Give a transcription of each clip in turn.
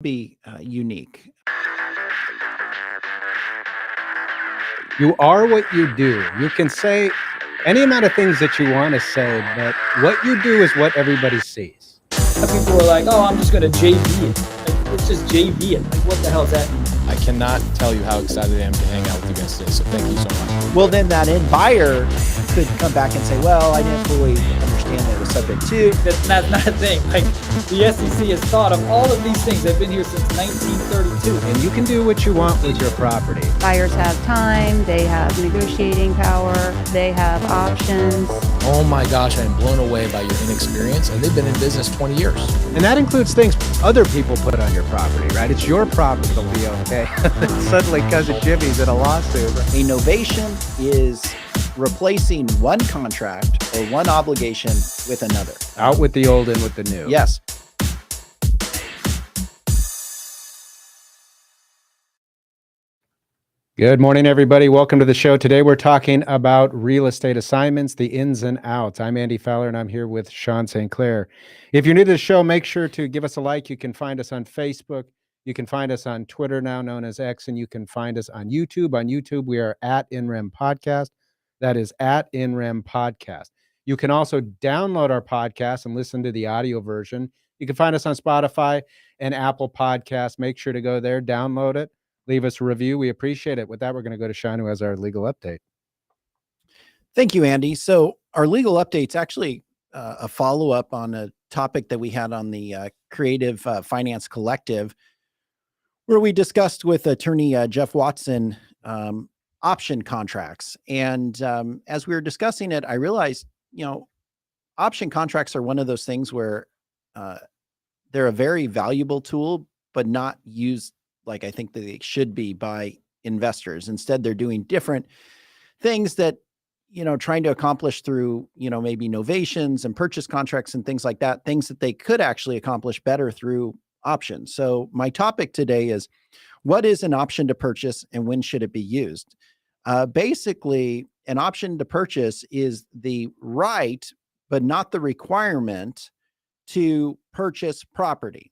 be unique. You are what you do. You can say any amount of things that you want to say, but what you do is what everybody sees. People are like, oh, I'm just going to JV it. Like, let's just JV it. Like, what the hell does that mean? I cannot tell you how excited I am to hang out with you guys today, so thank you so much. Well, then that end buyer could come back and say, well, I didn't fully understand that it was subject to. That's not a thing. Like, the SEC has thought of all of these things. They've been here since 1932. And you can do what you want with your property. Buyers have time, they have negotiating power, they have options. Oh my gosh, I am blown away by your inexperience, and they've been in business 20 years. And that includes things other people put on your property, right? It's your property to be okay. Suddenly, Cousin Jimmy's in a lawsuit. A novation is replacing one contract or one obligation with another. Out with the old, in with the new. Yes. Good morning, everybody. Welcome to the show. Today, we're talking about real estate assignments, the ins and outs. I'm Andy Fowler, and I'm here with Sean St. Clair. If you're new to the show, make sure to give us a like. You can find us on Facebook. You can find us on Twitter, now known as X, and you can find us on YouTube. On YouTube, we are at INREM Podcast. That is at INREM Podcast. You can also download our podcast and listen to the audio version. You can find us on Spotify and Apple Podcasts. Make sure to go there, download it. Leave us a review. We appreciate it. With that, we're going to go to Sean, who has our legal update. Thank you, Andy. So our legal update's actually a follow-up on a topic that we had on the Creative Finance Collective, where we discussed with attorney Jeff Watson option contracts. And as we were discussing it, I realized, option contracts are one of those things where they're a very valuable tool, but not used like I think that they should be by investors. Instead, they're doing different things that, trying to accomplish through, maybe novations and purchase contracts and things like that, things that they could actually accomplish better through options. So my topic today is, what is an option to purchase and when should it be used? Basically, an option to purchase is the right, but not the requirement to purchase property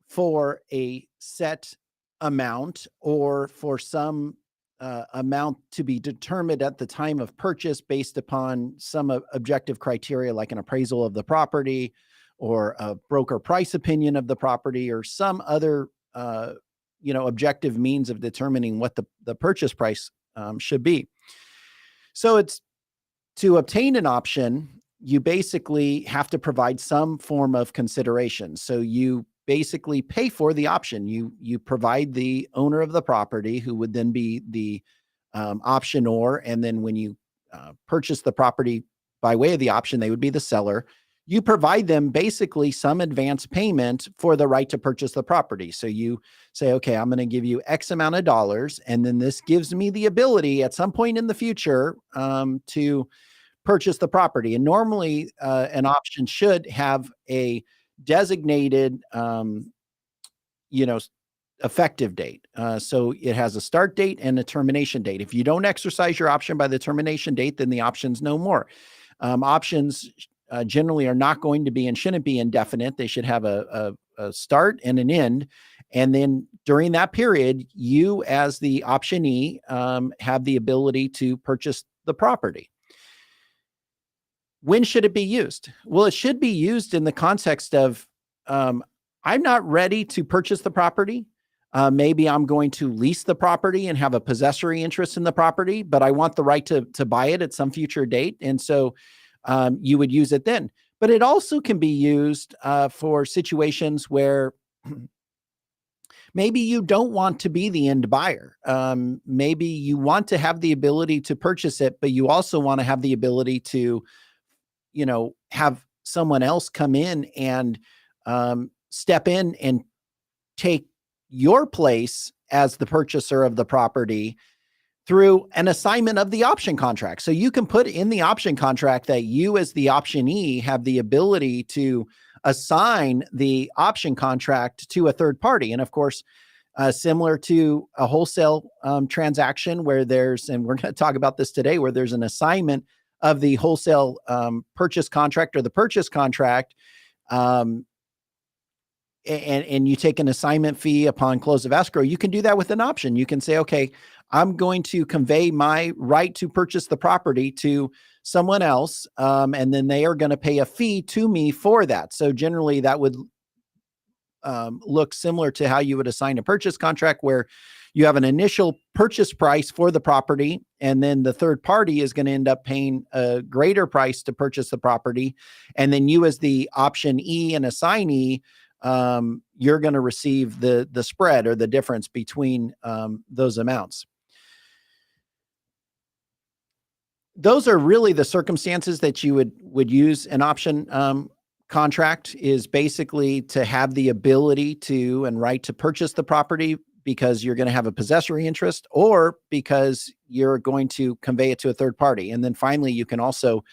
for a set amount or for some amount to be determined at the time of purchase based upon some objective criteria like an appraisal of the property or a broker price opinion of the property or some other, objective means of determining what the purchase price should be. So it's to obtain an option, you basically have to provide some form of consideration. So you basically pay for the option. You provide the owner of the property, who would then be the optionor. And then when you purchase the property by way of the option, they would be the seller. You provide them basically some advance payment for the right to purchase the property. So you say, okay, I'm going to give you X amount of dollars. And then this gives me the ability at some point in the future to purchase the property. And normally an option should have a designated, effective date. So it has a start date and a termination date. If you don't exercise your option by the termination date, then the option's no more. Options generally are not going to be and shouldn't be indefinite. They should have a start and an end. And then during that period, you as the optionee have the ability to purchase the property. When should it be used? Well, it should be used in the context of, I'm not ready to purchase the property. Maybe I'm going to lease the property and have a possessory interest in the property, but I want the right to buy it at some future date. And so you would use it then. But it also can be used for situations where maybe you don't want to be the end buyer. Maybe you want to have the ability to purchase it, but you also want to have the ability to have someone else come in and step in and take your place as the purchaser of the property through an assignment of the option contract. So you can put in the option contract that you as the optionee have the ability to assign the option contract to a third party. And of course, similar to a wholesale transaction where and we're going to talk about this today, where there's an assignment of the wholesale purchase contract or the purchase contract, and you take an assignment fee upon close of escrow, you can do that with an option. You can say, okay, I'm going to convey my right to purchase the property to someone else, and then they are going to pay a fee to me for that. So generally that would look similar to how you would assign a purchase contract, where you have an initial purchase price for the property, and then the third party is going to end up paying a greater price to purchase the property. And then you, as the option E and assignee, you're going to receive the spread or the difference between those amounts. Those are really the circumstances that you would use an option contract, is basically to have the ability to and right to purchase the property because you're going to have a possessory interest, or because you're going to convey it to a third party. And then finally, you can also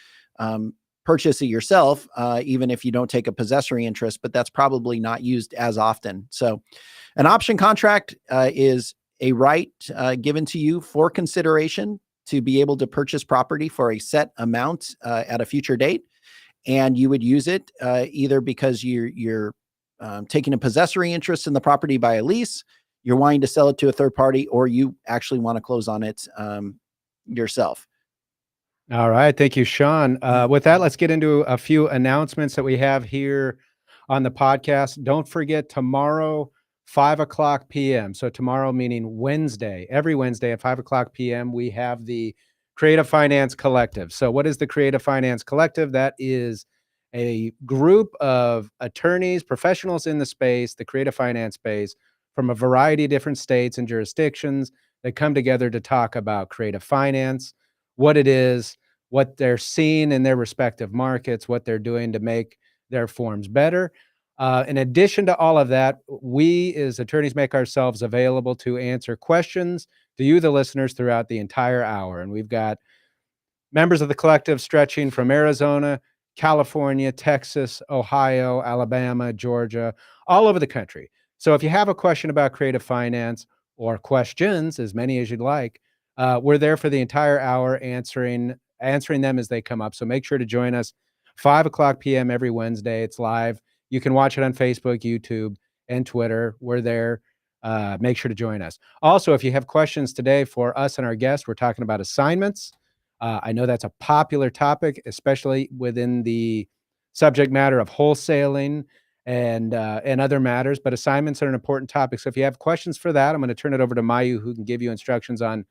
purchase it yourself, even if you don't take a possessory interest, but that's probably not used as often. So an option contract is a right given to you for consideration to be able to purchase property for a set amount at a future date. And you would use it either because you're taking a possessory interest in the property by a lease, you're wanting to sell it to a third party, or you actually want to close on it yourself. All right. Thank you, Sean. With that, let's get into a few announcements that we have here on the podcast. Don't forget, tomorrow, 5:00 p.m. So tomorrow, meaning Wednesday, every Wednesday at 5:00 p.m., we have the Creative Finance Collective. So what is the Creative Finance Collective? That is a group of attorneys, professionals in the space, the creative finance space, from a variety of different states and jurisdictions that come together to talk about creative finance, what it is, what they're seeing in their respective markets, what they're doing to make their forms better. In addition to all of that, we as attorneys make ourselves available to answer questions to you, the listeners, throughout the entire hour. And we've got members of the collective stretching from Arizona, California, Texas, Ohio, Alabama, Georgia, all over the country. So if you have a question about creative finance, or questions, as many as you'd like, we're there for the entire hour answering them as they come up. So make sure to join us 5:00 p.m. every Wednesday. It's live. You can watch it on Facebook, YouTube, and Twitter. We're there. Make sure to join us. Also, if you have questions today for us and our guests, we're talking about assignments. I know that's a popular topic, especially within the subject matter of wholesaling and other matters, but assignments are an important topic. So if you have questions for that, I'm going to turn it over to Mayu, who can give you instructions on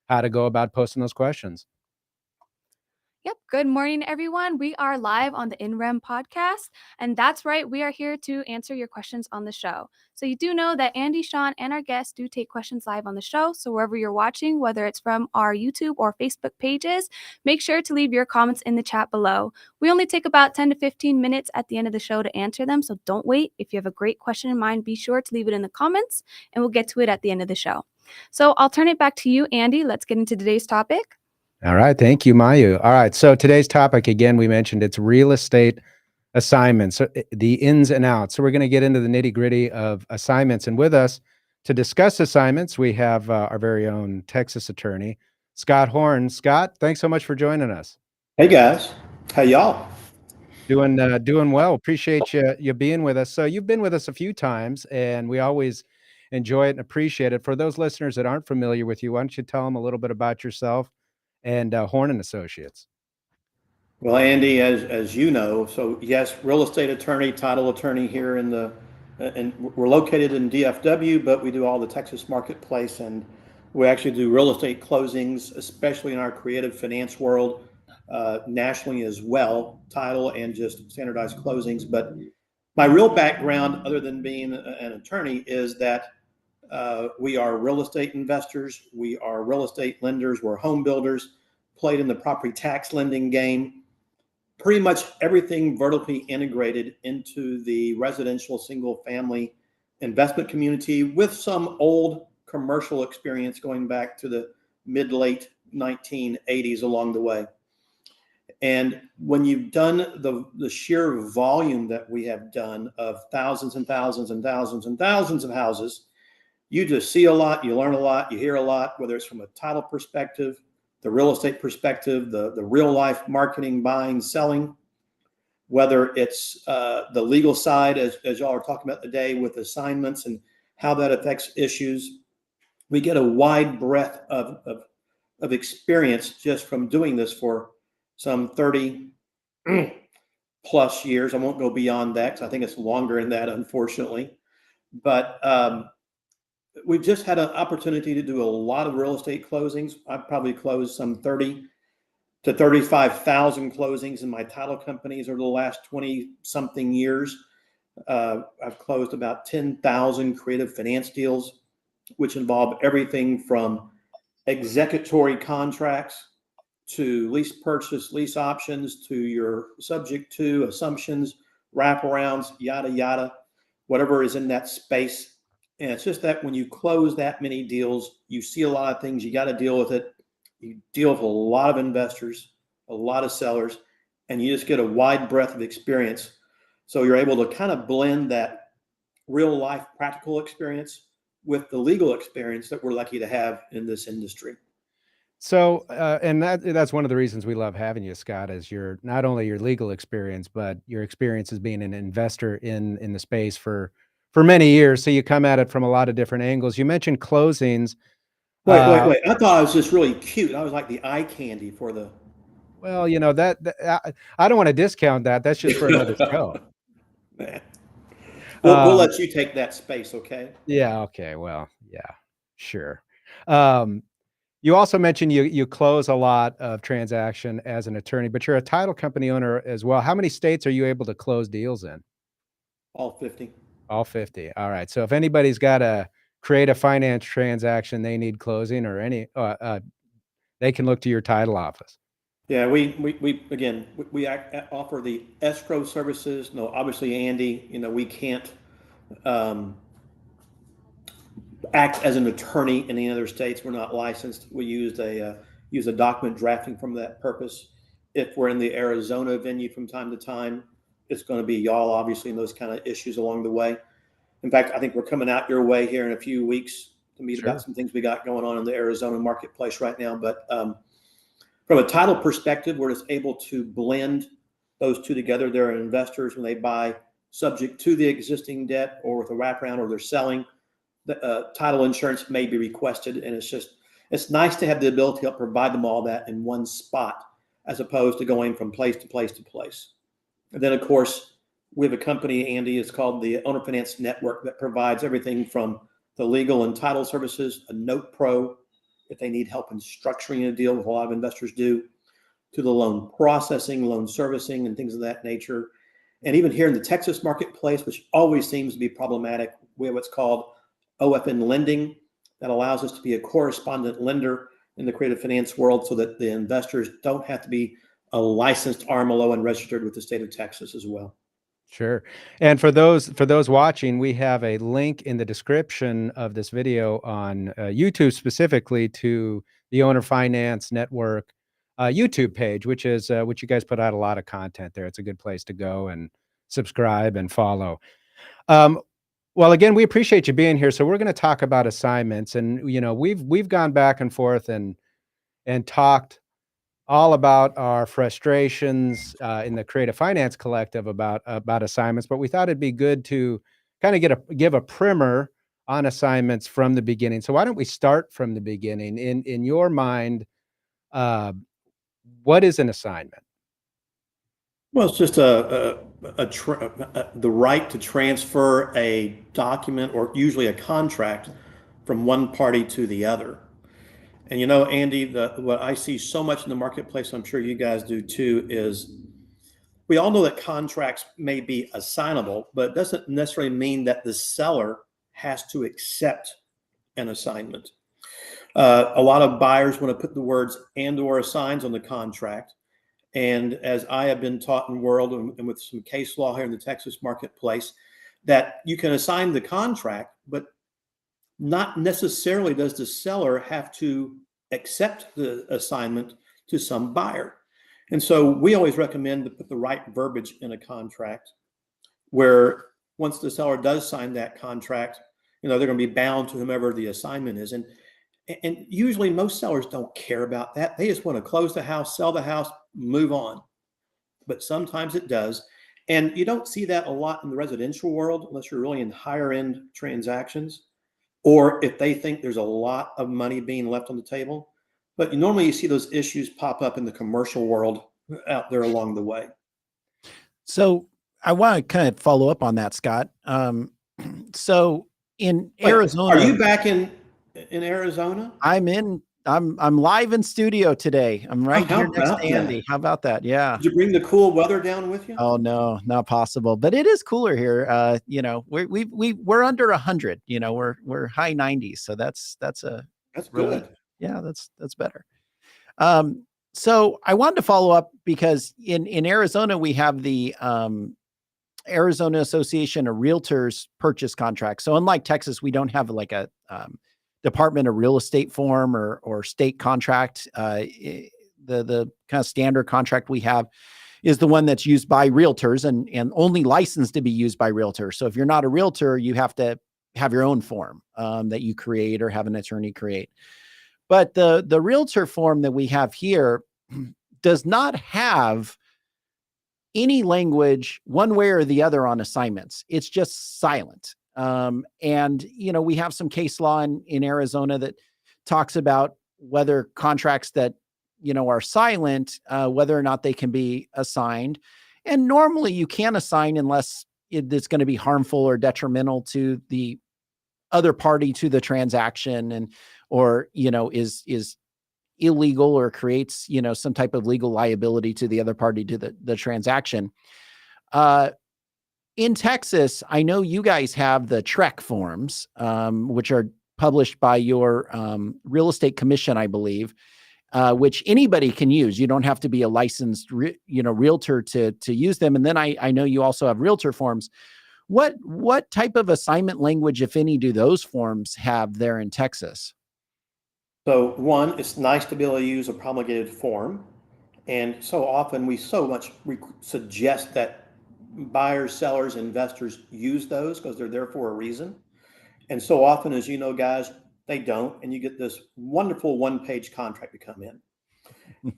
how to go about posting those questions. Yep. Good morning, everyone. We are live on the INREM podcast. And that's right. We are here to answer your questions on the show. So you do know that Andy, Sean, and our guests do take questions live on the show. So wherever you're watching, whether it's from our YouTube or Facebook pages, make sure to leave your comments in the chat below. We only take about 10 to 15 minutes at the end of the show to answer them. So don't wait. If you have a great question in mind, be sure to leave it in the comments and we'll get to it at the end of the show. So I'll turn it back to you, Andy. Let's get into today's topic. All right. Thank you, Mayu. All right. So today's topic, again, we mentioned it's real estate assignments, the ins and outs. So we're going to get into the nitty gritty of assignments. And with us to discuss assignments, we have our very own Texas attorney, Scott Horne. Scott, thanks so much for joining us. Hey guys, how y'all? Doing well. Appreciate you being with us. So you've been with us a few times, and we always enjoy it and appreciate it. For those listeners that aren't familiar with you, why don't you tell them a little bit about yourself and Horne and Associates? Well, Andy, as you know, so yes, real estate attorney, title attorney here and we're located in DFW, but we do all the Texas marketplace, and we actually do real estate closings, especially in our creative finance world, nationally as well, title and just standardized closings. But my real background, other than being an attorney, is that we are real estate investors, we are real estate lenders, we're home builders, played in the property tax lending game, pretty much everything vertically integrated into the residential single family investment community, with some old commercial experience going back to the mid-late 1980s along the way. And when you've done the sheer volume that we have done of thousands and thousands and thousands and thousands of houses, you just see a lot, you learn a lot, you hear a lot, whether it's from a title perspective, the real estate perspective, the real life marketing, buying, selling. whether it's the legal side, as y'all are talking about today with assignments and how that affects issues. We get a wide breadth of experience just from doing this for some 30 plus years. I won't go beyond that because I think it's longer than that, unfortunately. But we've just had an opportunity to do a lot of real estate closings. I've probably closed some 30 to 35,000 closings in my title companies over the last 20 something years. I've closed about 10,000 creative finance deals, which involve everything from executory contracts to lease purchase, lease options, to your subject to assumptions, wraparounds, yada, yada, whatever is in that space. And it's just that when you close that many deals, you see a lot of things, you got to deal with it. You deal with a lot of investors, a lot of sellers, and you just get a wide breadth of experience. So you're able to kind of blend that real life practical experience with the legal experience that we're lucky to have in this industry. So, and that's one of the reasons we love having you, Scott, is your not only your legal experience, but your experience as being an investor in the space for many years. So you come at it from a lot of different angles. You mentioned closings. Wait. I thought I was just really cute. I was like the eye candy for the. Well, I don't want to discount that. That's just for another show. Man. We'll let you take that space, okay? Yeah. Okay. Well, yeah, sure. You also mentioned you close a lot of transaction as an attorney, but you're a title company owner as well. How many states are you able to close deals in? All 50. All 50. All right. So if anybody's got to create a finance transaction, they need closing or any, they can look to your title office. Yeah, we offer the escrow services. No, obviously, Andy, we can't act as an attorney in any other states. We're not licensed. We use a document drafting from that purpose. If we're in the Arizona venue from time to time, it's going to be y'all, obviously, and those kind of issues along the way. In fact, I think we're coming out your way here in a few weeks to meet about some things we got going on in the Arizona marketplace right now. But from a title perspective, we're just able to blend those two together. There are investors when they buy subject to the existing debt or with a wraparound, or they're selling. The title insurance may be requested, and it's nice to have the ability to provide them all that in one spot, as opposed to going from place to place to place. And then, of course, we have a company, Andy, it's called the Owner Finance Network, that provides everything from the legal and title services, a note pro, if they need help in structuring a deal, with a lot of investors do, to the loan processing, loan servicing, and things of that nature. And even here in the Texas marketplace, which always seems to be problematic, we have what's called OFN lending that allows us to be a correspondent lender in the creative finance world, so that the investors don't have to be a licensed RMLO and registered with the state of Texas as well. Sure. And for those watching, we have a link in the description of this video on YouTube, specifically to the Owner Finance Network YouTube page, which you guys put out a lot of content there. It's a good place to go and subscribe and follow. Well, again, we appreciate you being here. So we're going to talk about assignments, and we've gone back and forth and talked all about our frustrations in the Creative Finance Collective about assignments, but we thought it'd be good to kind of give a primer on assignments from the beginning. So why don't we start from the beginning? In your mind, what is an assignment? Well, it's just the right to transfer a document, or usually a contract, from one party to the other. And Andy, what I see so much in the marketplace, I'm sure you guys do too, is we all know that contracts may be assignable, but it doesn't necessarily mean that the seller has to accept an assignment. A lot of buyers want to put the words and/or assigns on the contract. And as I have been taught in the world, and with some case law here in the Texas marketplace, that you can assign the contract, but not necessarily does the seller have to accept the assignment to some buyer. And so we always recommend to put the right verbiage in a contract, where once the seller does sign that contract, they're going to be bound to whomever the assignment is. And usually most sellers don't care about that. They just want to close the house, sell the house, move on. But sometimes it does. And you don't see that a lot in the residential world unless you're really in higher end transactions, or if they think there's a lot of money being left on the table. But normally you see those issues pop up in the commercial world out there along the way. So I want to kind of follow up on that, Scott. So in Wait, Arizona, are you back in Arizona? I'm live in studio today. I'm right how here next about to Andy. that? How about that? Yeah. Did you bring the cool weather down with you? Oh no, not possible. But it is cooler here. You know, we're under 100. You know, we're high 90s. So that's really, good. yeah, that's better. So I wanted to follow up because in Arizona we have the Arizona Association of Realtors purchase contract. So unlike Texas, we don't have like a Department of Real Estate form or state contract. The kind of standard contract we have is the one that's used by realtors and only licensed to be used by realtors. So if you're not a realtor, you have to have your own form that you create or have an attorney create. But the realtor form that we have here does not have any language one way or the other on assignments. It's just silent. And, you know, we have some case law in Arizona that talks about whether contracts that, you know, are silent, whether or not they can be assigned. And normally you can assign unless it's going to be harmful or detrimental to the other party to the transaction and, or, you know, is illegal or creates, you know, some type of legal liability to the other party to the transaction. In Texas, I know you guys have the TREC forms, which are published by your real estate commission, I believe, which anybody can use. You don't have to be a licensed, realtor to use them. And then I know you also have realtor forms. What type of assignment language, if any, do those forms have there in Texas? So one, it's nice to be able to use a promulgated form. And so often we suggest that buyers, sellers, investors use those because they're there for a reason. And so often, as you know, guys, they don't. And you get this wonderful one-page contract to come in.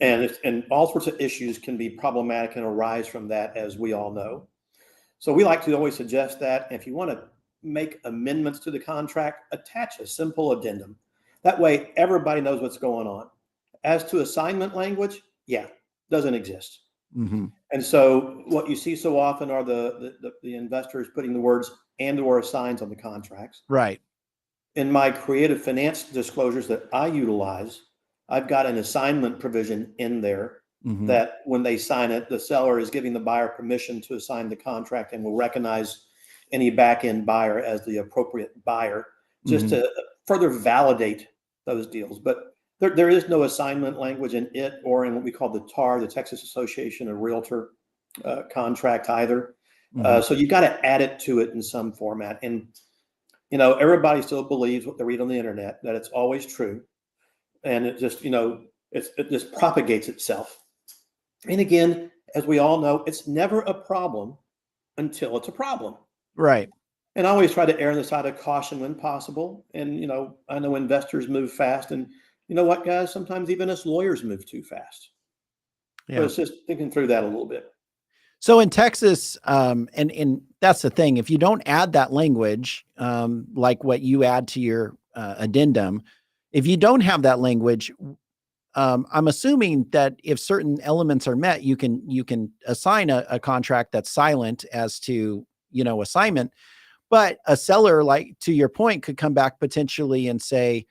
and all sorts of issues can be problematic and arise from that, as we all know. So we like to always suggest that if you want to make amendments to the contract, attach a simple addendum. That way, everybody knows what's going on. As to assignment language, doesn't exist. Mm-hmm. And so what you see so often are the investors putting the words and or assigns on the contracts. Right. In my creative finance disclosures that I utilize, I've got an assignment provision in there that when they sign it, the seller is giving the buyer permission to assign the contract and will recognize any back-end buyer as the appropriate buyer just to further validate those deals. But there is no assignment language in it or in what we call the TAR, the Texas Association of Realtor contract either. So you got to add it to it in some format. And, you know, everybody still believes what they read on the internet, that it's always true. And it just, it just propagates itself. And again, as we all know, it's never a problem until it's a problem. Right. And I always try to err on the side of caution when possible. And, I know investors move fast. And you know what, guys? Sometimes even us lawyers move too fast. Yeah. So it's just thinking through that a little bit. So in Texas, and that's the thing, if you don't add that language, like what you add to your addendum, if you don't have that language, I'm assuming that if certain elements are met, you can assign a contract that's silent as to, assignment, but a seller, like to your point, could come back potentially and say,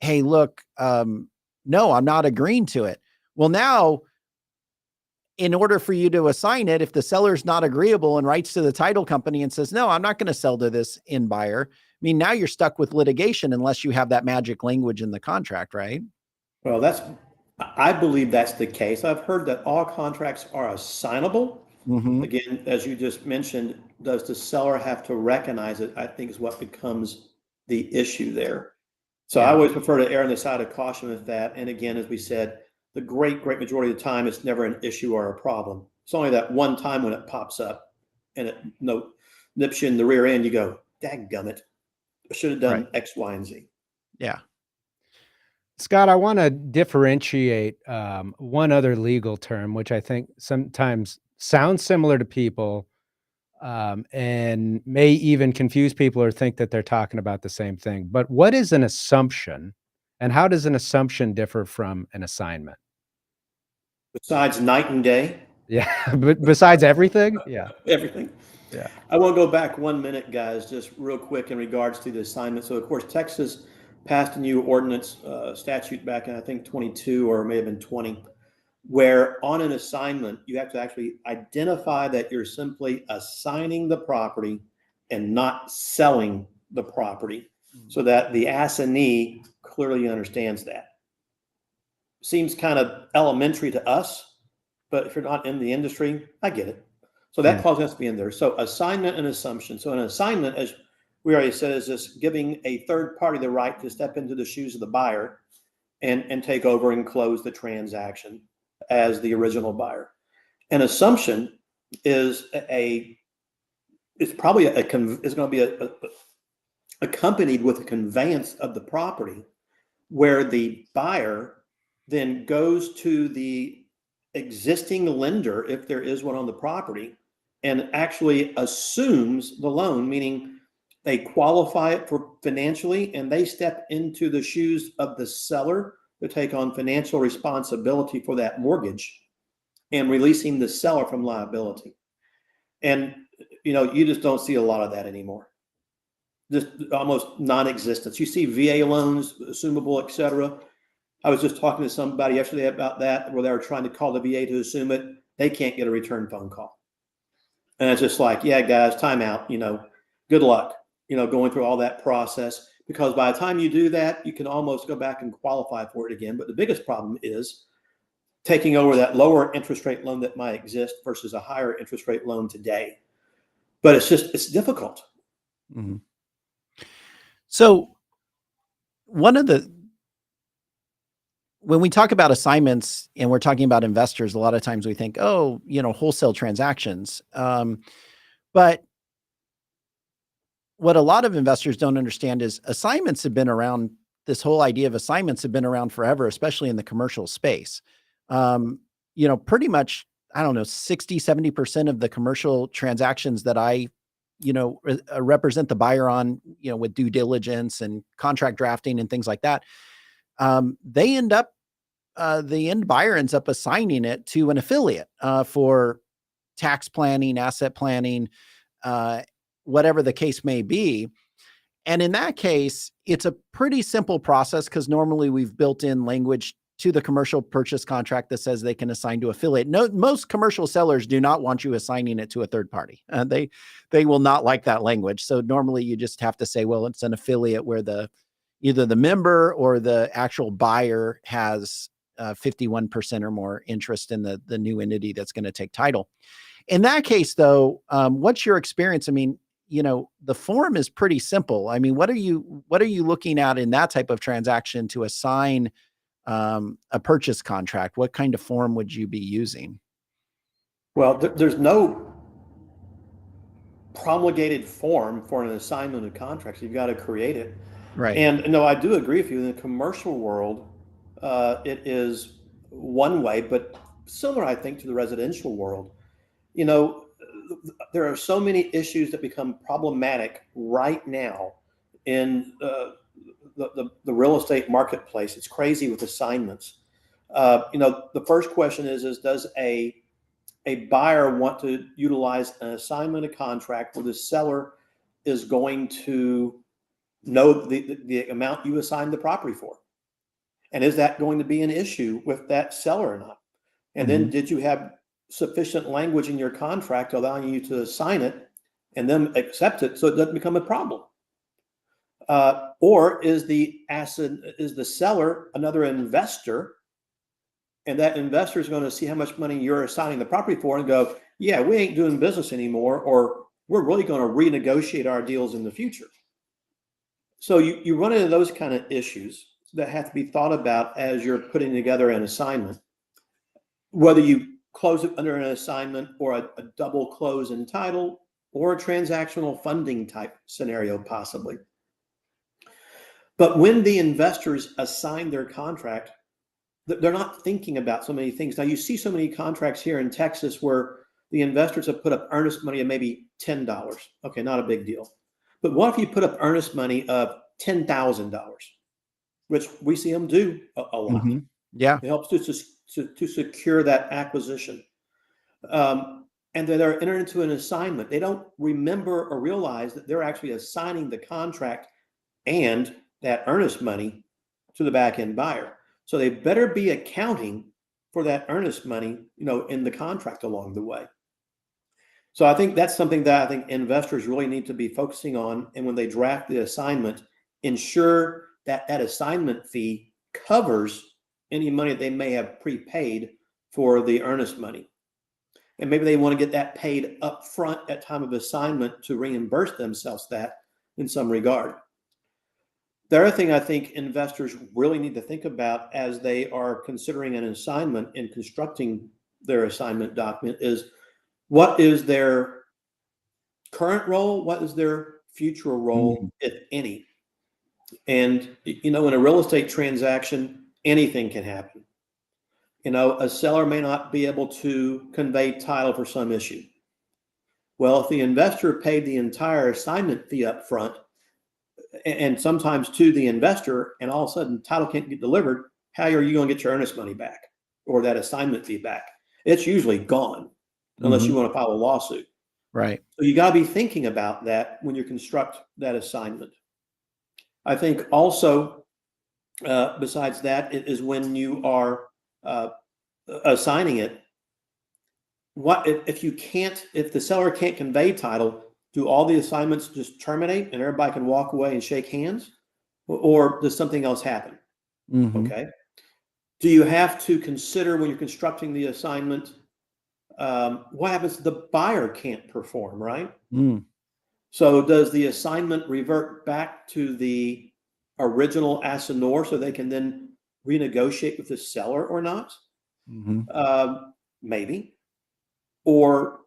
hey, look, no, I'm not agreeing to it. Well, now, in order for you to assign it, if the seller's not agreeable and writes to the title company and says, no, I'm not going to sell to this end buyer, I mean, now you're stuck with litigation unless you have that magic language in the contract, right? Well, I believe that's the case. I've heard that all contracts are assignable. Again, as you just mentioned, does the seller have to recognize it? I think is what becomes the issue there. So I always prefer to err on the side of caution with that. And again, as we said, the great majority of the time, it's never an issue or a problem. It's only that one time when it pops up and it nips you in the rear end, you go, dadgummit, I should have done X, Y, and Z. Yeah. Scott, I want to differentiate one other legal term, which I think sometimes sounds similar to people, and may even confuse people or think that they're talking about the same thing. But what is an assumption, and how does an assumption differ from an assignment? Besides night and day, Yeah, but besides everything? Yeah, everything. yeah. I want to go back 1 minute, guys, just real quick in regards to the assignment. So, of course, Texas passed a new ordinance statute back in, I think, 22 or it may have been 20, where on an assignment, you have to actually identify that you're simply assigning the property and not selling the property so that the assignee clearly understands that. Seems kind of elementary to us, but if you're not in the industry, I get it. So that clause has to be in there. So assignment and assumption. So an assignment, as we already said, is just giving a third party the right to step into the shoes of the buyer and take over and close the transaction as the original buyer. An assumption is it's going to be accompanied with a conveyance of the property where the buyer then goes to the existing lender, if there is one on the property, and actually assumes the loan, meaning they qualify it for financially and they step into the shoes of the seller to take on financial responsibility for that mortgage and releasing the seller from liability. And, you just don't see a lot of that anymore. Just almost non-existence. You see VA loans, assumable, et cetera. I was just talking to somebody yesterday about that, where they were trying to call the VA to assume it. They can't get a return phone call. And it's just like, yeah, guys, time out, good luck, going through all that process, because by the time you do that, you can almost go back and qualify for it again. But the biggest problem is taking over that lower interest rate loan that might exist versus a higher interest rate loan today. But it's difficult. Mm-hmm. So when we talk about assignments and we're talking about investors, a lot of times we think, wholesale transactions. But what a lot of investors don't understand is assignments have been around. This whole idea of assignments have been around forever, especially in the commercial space. Pretty much, 60, 70% of the commercial transactions that I, represent the buyer on, with due diligence and contract drafting and things like that, the end buyer ends up assigning it to an affiliate for tax planning, asset planning, whatever the case may be. And in that case, it's a pretty simple process because normally we've built in language to the commercial purchase contract that says they can assign to affiliate. No, most commercial sellers do not want you assigning it to a third party. They will not like that language. So normally you just have to say, well, it's an affiliate where either the member or the actual buyer has 51% or more interest in the new entity that's going to take title. In that case, though, what's your experience? I mean, the form is pretty simple. I mean, what are you looking at in that type of transaction to assign a purchase contract? What kind of form would you be using? Well, there's no promulgated form for an assignment of contracts. You've got to create it. Right. And no, I do agree with you. In the commercial world, it is one way, but similar, I think, to the residential world. There are so many issues that become problematic right now in the real estate marketplace. It's crazy with assignments. The first question is does a buyer want to utilize an assignment of contract where the seller is going to know the amount you assigned the property for? And is that going to be an issue with that seller or not? And then did you have sufficient language in your contract allowing you to assign it and then accept it so it doesn't become a problem? Or is the seller another investor, and that investor is going to see how much money you're assigning the property for and go, yeah, we ain't doing business anymore, or we're really going to renegotiate our deals in the future. So you run into those kind of issues that have to be thought about as you're putting together an assignment, whether you close it under an assignment or a double close in title or a transactional funding type scenario, possibly. But when the investors assign their contract, they're not thinking about so many things. Now, you see so many contracts here in Texas where the investors have put up earnest money of maybe $10. Okay, not a big deal. But what if you put up earnest money of $10,000, which we see them do a lot. Mm-hmm. Yeah. It helps to secure that acquisition. And then they're entering into an assignment. They don't remember or realize that they're actually assigning the contract and that earnest money to the back end buyer. So they better be accounting for that earnest money, in the contract along the way. So I think that's something that I think investors really need to be focusing on. And when they draft the assignment, ensure that that assignment fee covers any money they may have prepaid for the earnest money. And maybe they want to get that paid up front at time of assignment to reimburse themselves that in some regard. The other thing I think investors really need to think about as they are considering an assignment and constructing their assignment document is, what is their current role? What is their future role, if any? And, in a real estate transaction, anything can happen. A seller may not be able to convey title for some issue. Well, if the investor paid the entire assignment fee up front, and sometimes to the investor, and all of a sudden title can't get delivered, how are you going to get your earnest money back or that assignment fee back? It's usually gone unless you want to file a lawsuit. Right. So you got to be thinking about that when you construct that assignment. I think also, besides that, is when you are assigning it, what if the seller can't convey title, do all the assignments just terminate and everybody can walk away and shake hands, or does something else happen? Okay. Do you have to consider when you're constructing the assignment, what happens if the buyer can't perform, right? So does the assignment revert back to the original assignor so they can then renegotiate with the seller or not? Maybe. Or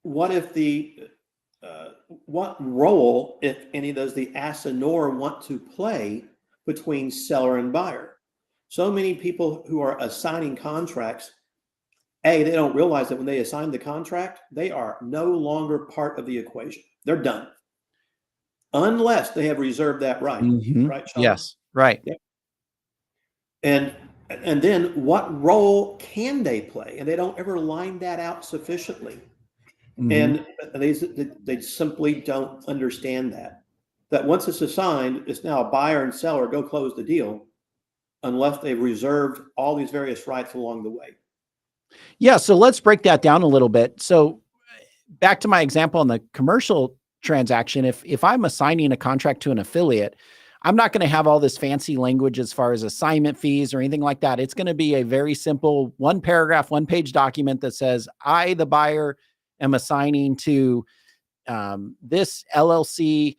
what if what role, if any, does the assignor want to play between seller and buyer? So many people who are assigning contracts, they don't realize that when they assign the contract, they are no longer part of the equation. They're done. Unless they have reserved that right. Right, Sean? Yes. Right. Yeah. And then what role can they play? And they don't ever line that out sufficiently. And they simply don't understand that once it's assigned, it's now a buyer and seller, go close the deal, unless they've reserved all these various rights along the way. Yeah. So let's break that down a little bit. So back to my example on the commercial transaction, if I'm assigning a contract to an affiliate, I'm not going to have all this fancy language as far as assignment fees or anything like that. It's going to be a very simple 1-paragraph, 1-page document that says, I, the buyer, am assigning to this LLC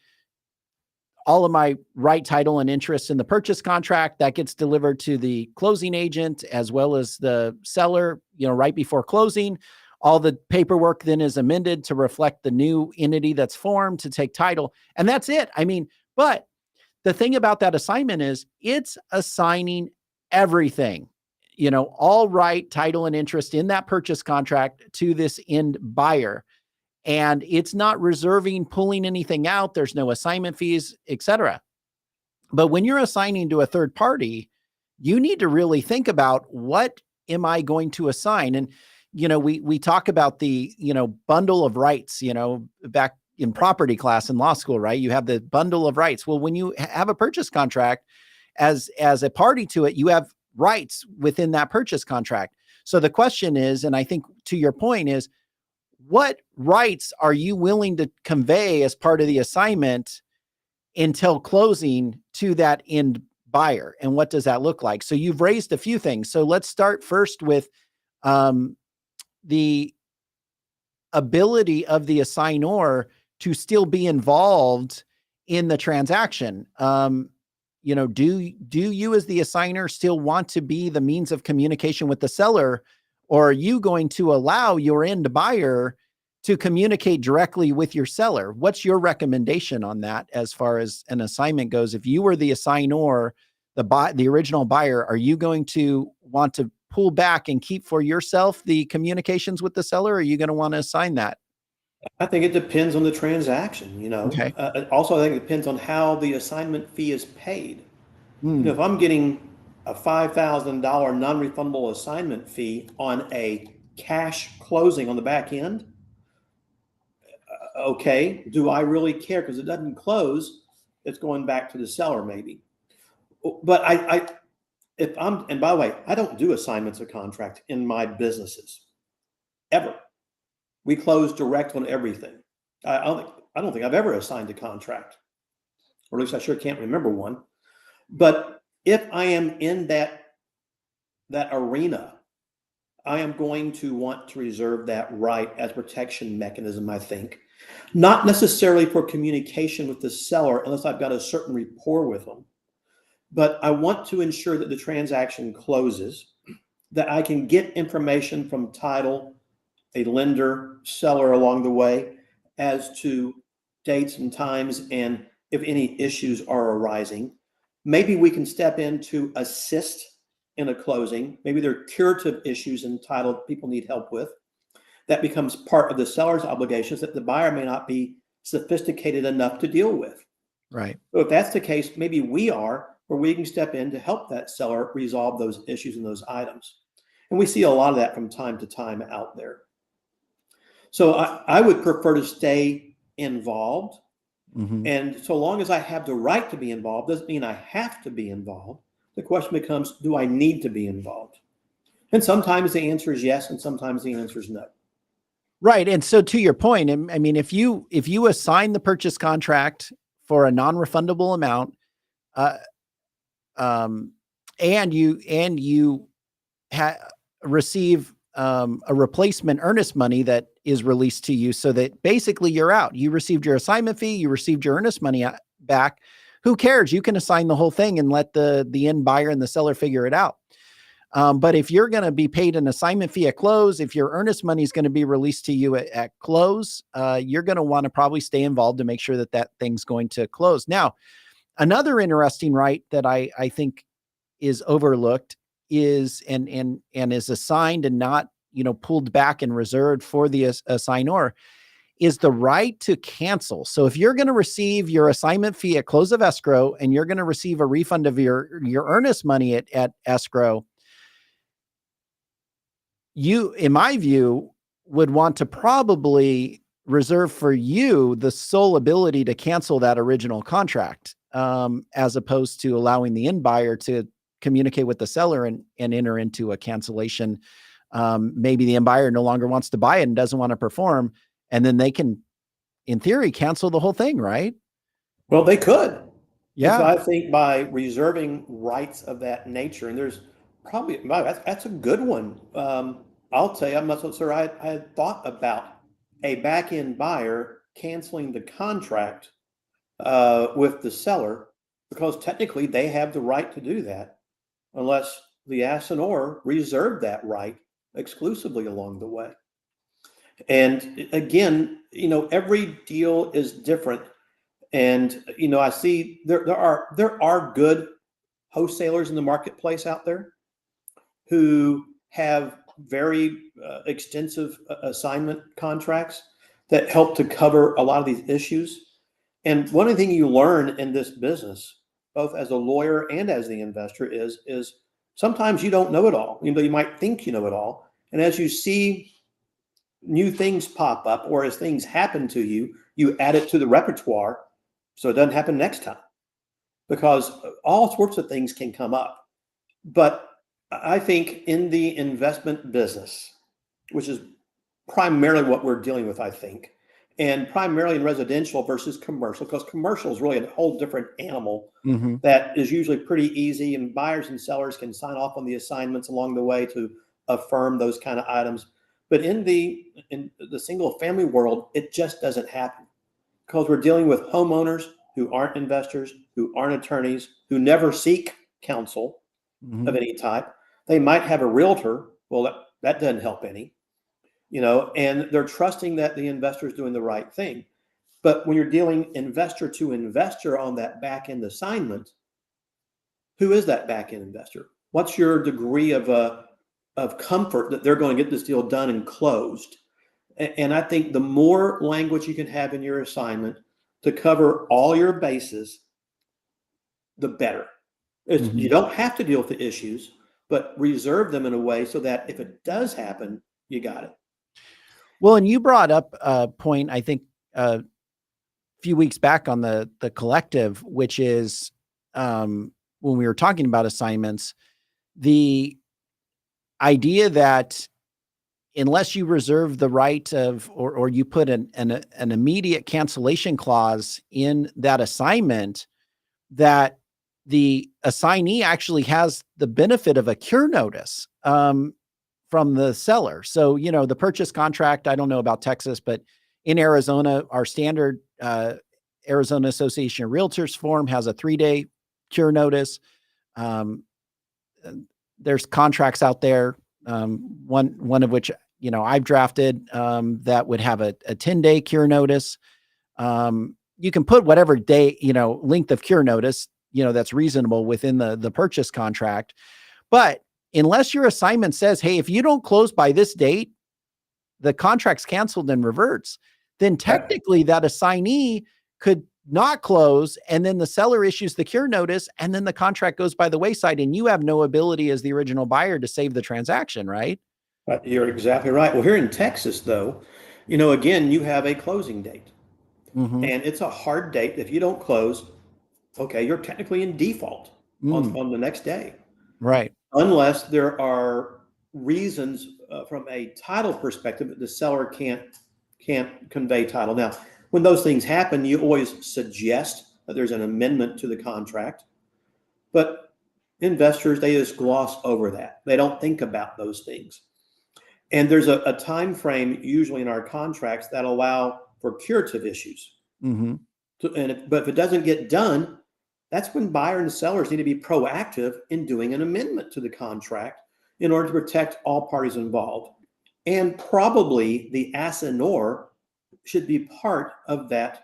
all of my right, title, and interest in the purchase contract. That gets delivered to the closing agent as well as the seller, right before closing. All the paperwork then is amended to reflect the new entity that's formed to take title. And that's it. But the thing about that assignment is it's assigning everything, all right, title, and interest in that purchase contract to this end buyer. And it's not reserving, pulling anything out. There's no assignment fees, etc. But when you're assigning to a third party, you need to really think about, what am I going to assign? And, we talk about the, bundle of rights, back in property class in law school, right? You have the bundle of rights. Well, when you have a purchase contract, as a party to it, you have rights within that purchase contract. So the question is, and I think to your point is, what rights are you willing to convey as part of the assignment until closing to that end buyer? And what does that look like? So you've raised a few things. So let's start first with the ability of the assignor to still be involved in the transaction. Do you as the assigner still want to be the means of communication with the seller, or are you going to allow your end buyer to communicate directly with your seller? What's your recommendation on that as far as an assignment goes? If you were the assignor, the original buyer, are you going to want to pull back and keep for yourself the communications with the seller? Or are you going to want to assign that? I think it depends on the transaction, Okay. Also, I think it depends on how the assignment fee is paid. Hmm. If I'm getting a $5,000 non-refundable assignment fee on a cash closing on the back end, okay, do I really care? Because it doesn't close, it's going back to the seller maybe. But and by the way, I don't do assignments of contract in my businesses ever. We close direct on everything. I don't think I've ever assigned a contract, or at least I sure can't remember one. But if I am in that arena, I am going to want to reserve that right as protection mechanism, I think. Not necessarily for communication with the seller unless I've got a certain rapport with them. But I want to ensure that the transaction closes, that I can get information from title, a lender, seller along the way as to dates and times and if any issues are arising. Maybe we can step in to assist in a closing. Maybe there are curative issues in title people need help with. That becomes part of the seller's obligations that the buyer may not be sophisticated enough to deal with. Right. So if that's the case, maybe we are, where we can step in to help that seller resolve those issues and those items. And we see a lot of that from time to time out there. So I would prefer to stay involved. Mm-hmm. And so long as I have the right to be involved, doesn't mean I have to be involved. The question becomes, do I need to be involved? And sometimes the answer is yes, and sometimes the answer is no. Right. And so to your point, I mean, if you assign the purchase contract for a non-refundable amount, and you receive a replacement earnest money that is released to you, so that basically you're out. You received your assignment fee, you received your earnest money back. Who cares? You can assign the whole thing and let the end buyer and the seller figure it out. But if you're going to be paid an assignment fee at close, if your earnest money is going to be released to you at close, you're going to want to probably stay involved to make sure that that thing's going to close. Now, another interesting right that I think is overlooked is and is assigned and not pulled back and reserved for the assignor is the right to cancel. So if you're going to receive your assignment fee at close of escrow and you're going to receive a refund of your earnest money at escrow, you, in my view, would want to probably reserve for you the sole ability to cancel that original contract, as opposed to allowing the end buyer to communicate with the seller and enter into a cancellation. Maybe the end buyer no longer wants to buy it and doesn't want to perform, and then they can, in theory, cancel the whole thing, right? Well, they could. Yeah. So I think by reserving rights of that nature, and there's probably, that's a good one. I'll tell you, I'm not so sure I had thought about a back-end buyer canceling the contract with the seller, because technically they have the right to do that unless the assignor reserved that right exclusively along the way. And again, every deal is different. And, I see there are good wholesalers in the marketplace out there who have very extensive assignment contracts that help to cover a lot of these issues. And one of the things you learn in this business, both as a lawyer and as the investor, is sometimes you don't know it all. You might think you know it all. And as you see new things pop up, or as things happen to you, you add it to the repertoire so it doesn't happen next time, because all sorts of things can come up. But I think in the investment business, which is primarily what we're dealing with, I think, and primarily in residential versus commercial, because commercial is really a whole different animal. Mm-hmm. That is usually pretty easy, and buyers and sellers can sign off on the assignments along the way to affirm those kind of items. But in the single family world, it just doesn't happen, because we're dealing with homeowners who aren't investors, who aren't attorneys, who never seek counsel of any type. They might have a realtor. Well, that doesn't help any, and they're trusting that the investor is doing the right thing. But when you're dealing investor to investor on that back end assignment, who is that back end investor? What's your degree of of comfort that they're going to get this deal done and closed. And I think the more language you can have in your assignment to cover all your bases, the better. You don't have to deal with the issues, but reserve them in a way so that if it does happen, you got it. Well, and you brought up a point, I think, a few weeks back on the collective, which is when we were talking about assignments, the idea that unless you reserve the right of, or you put an immediate cancellation clause in that assignment, that the assignee actually has the benefit of a cure notice from the seller. So, the purchase contract, I don't know about Texas, but in Arizona, our standard Arizona Association of Realtors form has a 3-day cure notice. There's contracts out there, one of which, I've drafted that would have a 10-day cure notice. You can put whatever day, length of cure notice, that's reasonable within the purchase contract. But unless your assignment says, hey, if you don't close by this date, the contract's canceled and reverts, then technically that assignee could not close, and then the seller issues the cure notice, and then the contract goes by the wayside, and you have no ability as the original buyer to save the transaction, right? You're exactly right. Well, here in Texas, though, again, you have a closing date. Mm-hmm. And it's a hard date. If you don't close, okay, you're technically in default on the next day. Right. Unless there are reasons from a title perspective that the seller can't convey title. Now, when those things happen, you always suggest that there's an amendment to the contract. But investors, they just gloss over that. They don't think about those things. And there's a time frame usually in our contracts that allow for curative issues. Mm-hmm. But if it doesn't get done, that's when buyers and sellers need to be proactive in doing an amendment to the contract in order to protect all parties involved. And probably the assignor should be part of that,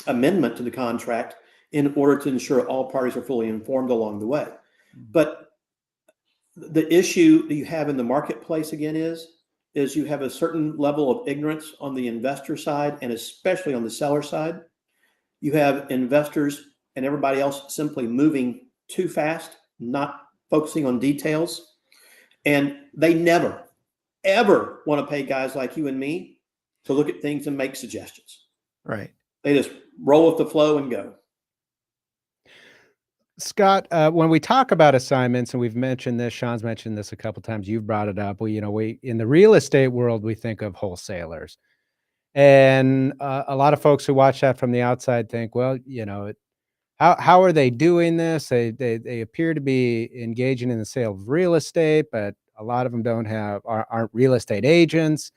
amendment to the contract in order to ensure all parties are fully informed along the way. But the issue that you have in the marketplace again is you have a certain level of ignorance on the investor side, and especially on the seller side. You have investors and everybody else simply moving too fast, not focusing on details. And they never, ever want to pay guys like you and me to look at things and make suggestions. Right. They just roll with the flow and go. Scott, when we talk about assignments, and we've mentioned this, Sean's mentioned this a couple of times, you've brought it up. We in the real estate world, we think of wholesalers, and a lot of folks who watch that from the outside think, well, how are they doing this? They appear to be engaging in the sale of real estate, but a lot of them aren't real estate agents.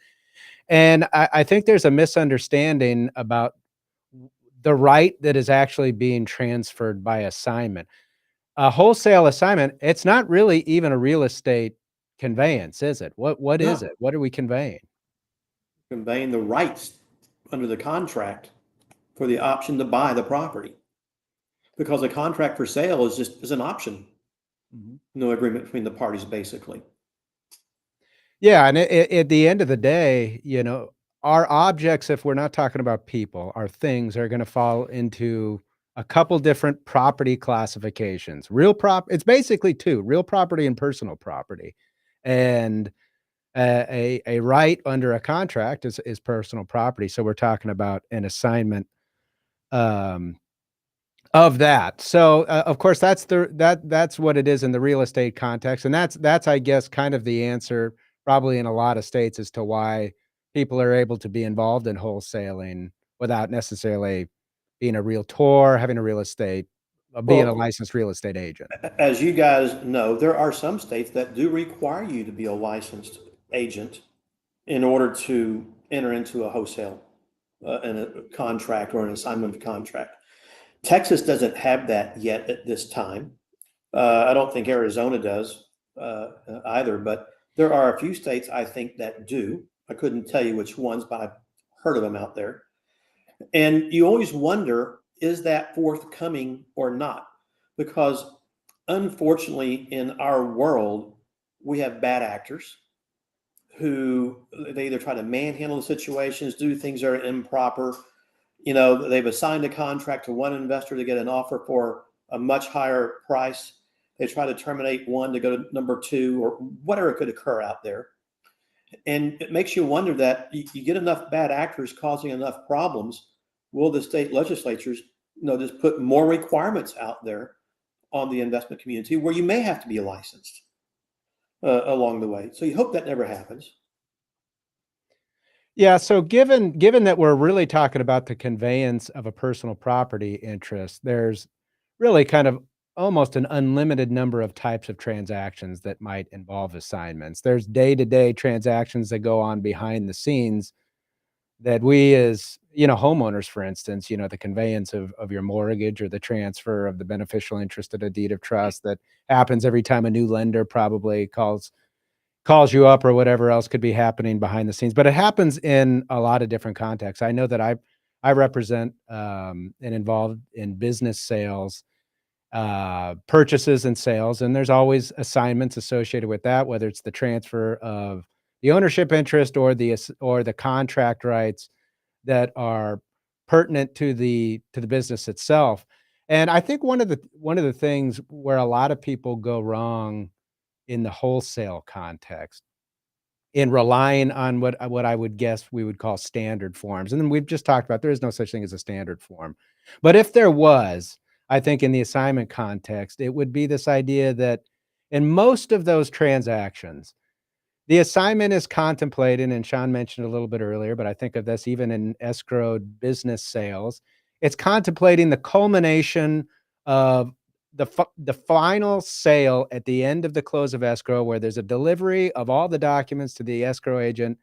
And I think there's a misunderstanding about the right that is actually being transferred by assignment. A wholesale assignment, it's not really even a real estate conveyance, is it? What is it? What are we conveying? Conveying the rights under the contract for the option to buy the property. Because a contract for sale is an option. Mm-hmm. No agreement between the parties, basically. Yeah, and at the end of the day, our objects, if we're not talking about people, our things are going to fall into a couple different property classifications. It's basically two: real property and personal property. And a right under a contract is personal property. So we're talking about an assignment of that. So of course that's what it is in the real estate context, and that's I guess kind of the answer probably in a lot of states as to why people are able to be involved in wholesaling without necessarily being a realtor, having a real estate, being a licensed real estate agent. As you guys know, there are some states that do require you to be a licensed agent in order to enter into a wholesale in a contract or an assignment contract. Texas doesn't have that yet at this time. I don't think Arizona does either, but there are a few states I think that do. I couldn't tell you which ones, but I've heard of them out there. And you always wonder, is that forthcoming or not? Because unfortunately, in our world, we have bad actors who they either try to manhandle the situations, do things that are improper. They've assigned a contract to one investor to get an offer for a much higher price. They try to terminate one to go to number two, or whatever could occur out there. And it makes you wonder that you get enough bad actors causing enough problems. Will the state legislatures, just put more requirements out there on the investment community where you may have to be licensed along the way? So you hope that never happens. Yeah. So given that we're really talking about the conveyance of a personal property interest, there's really kind of almost an unlimited number of types of transactions that might involve assignments. There's day-to-day transactions that go on behind the scenes that we as, homeowners, for instance, the conveyance of your mortgage or the transfer of the beneficial interest in a deed of trust that happens every time a new lender probably calls you up, or whatever else could be happening behind the scenes. But it happens in a lot of different contexts. I know that I represent and involved in business sales, purchases and sales, and there's always assignments associated with that, whether it's the transfer of the ownership interest or the contract rights that are pertinent to the business itself. And I think one of the things where a lot of people go wrong in the wholesale context, in relying on what I would guess we would call standard forms. And then we've just talked about there is no such thing as a standard form. But if there was, I think in the assignment context, it would be this idea that in most of those transactions, the assignment is contemplated, and Sean mentioned a little bit earlier, but I think of this even in escrowed business sales. It's contemplating the culmination of the final sale at the end of the close of escrow, where there's a delivery of all the documents to the escrow agent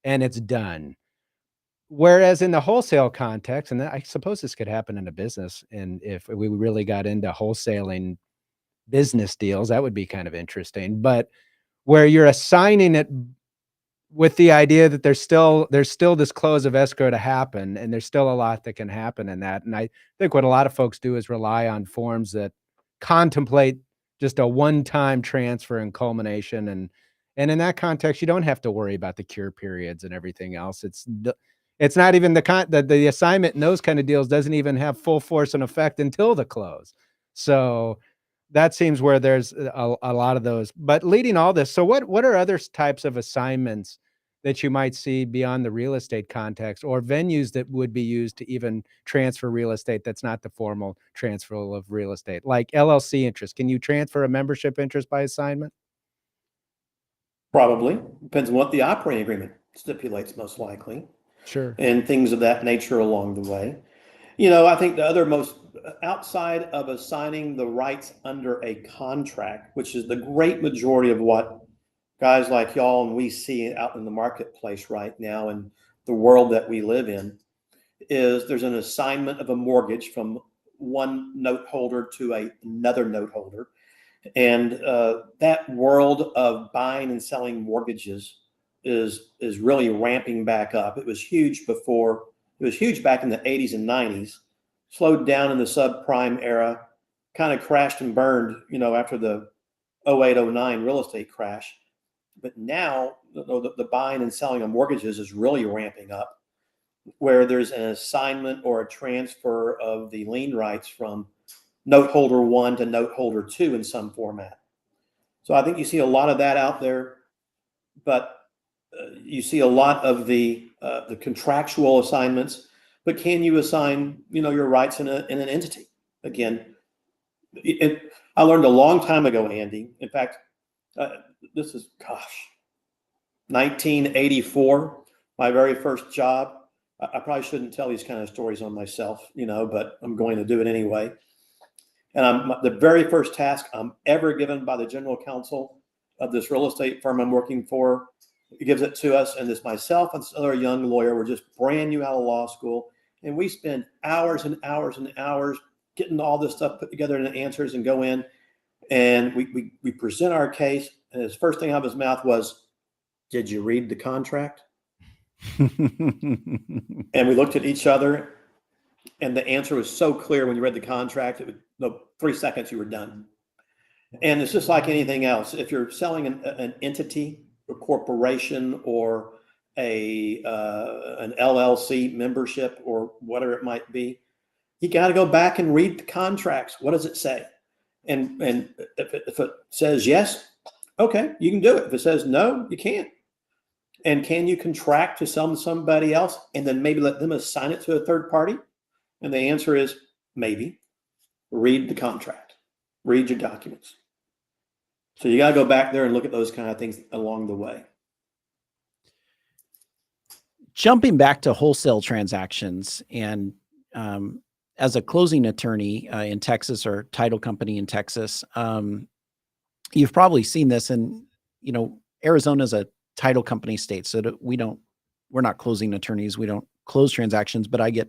and it's done. Whereas in the wholesale context, and I suppose this could happen in a business, and if we really got into wholesaling business deals, that would be kind of interesting. But where you're assigning it with the idea that there's still this close of escrow to happen, and there's still a lot that can happen in that. And I think what a lot of folks do is rely on forms that contemplate just a one-time transfer and culmination. And in that context, you don't have to worry about the cure periods and everything else. It's not even the assignment in those kind of deals doesn't even have full force and effect until the close. So that seems where there's a lot of those. But leading all this, so what are other types of assignments that you might see beyond the real estate context, or venues that would be used to even transfer real estate that's not the formal transfer of real estate, like LLC interest? Can you transfer a membership interest by assignment? Probably. Depends on what the operating agreement stipulates, most likely. Sure. And things of that nature along the way. I think the other most, outside of assigning the rights under a contract, which is the great majority of what guys like y'all and we see out in the marketplace right now and the world that we live in, is there's an assignment of a mortgage from one note holder to another note holder. And that world of buying and selling mortgages is really ramping back up. It was huge before. It was huge back in the 80s and 90s, slowed down in the subprime era, kind of crashed and burned, after the 08, 09 real estate crash. But now the buying and selling of mortgages is really ramping up, where there's an assignment or a transfer of the lien rights from note holder one to note holder two in some format. So I think you see a lot of that out there, but you see a lot of the contractual assignments. But can you assign, your rights in an entity? Again, I learned a long time ago, Andy. In fact, this is 1984, my very first job. I probably shouldn't tell these kind of stories on myself, but I'm going to do it anyway. And the very first task I'm ever given by the general counsel of this real estate firm I'm working for. He gives it to us, and this myself and this other young lawyer, we're just brand new out of law school, and we spend hours and hours and hours getting all this stuff put together into answers and go in, and we present our case, and his first thing out of his mouth was, "Did you read the contract?" And we looked at each other, and the answer was so clear when you read the contract, it would, 3 seconds you were done. And it's just like anything else. If you're selling an entity, a corporation, or an LLC membership, or whatever it might be, you got to go back and read the contracts. What does it say? And if it says yes, okay, you can do it. If it says no, you can't. And can you contract to sell to somebody else and then maybe let them assign it to a third party? And the answer is maybe. Read the contract. Read your documents. So you got to go back there and look at those kind of things along the way. Jumping back to wholesale transactions, and as a closing attorney in Texas, or title company in Texas, you've probably seen this. And Arizona's a title company state, so that we're not closing attorneys. We don't close transactions, but I get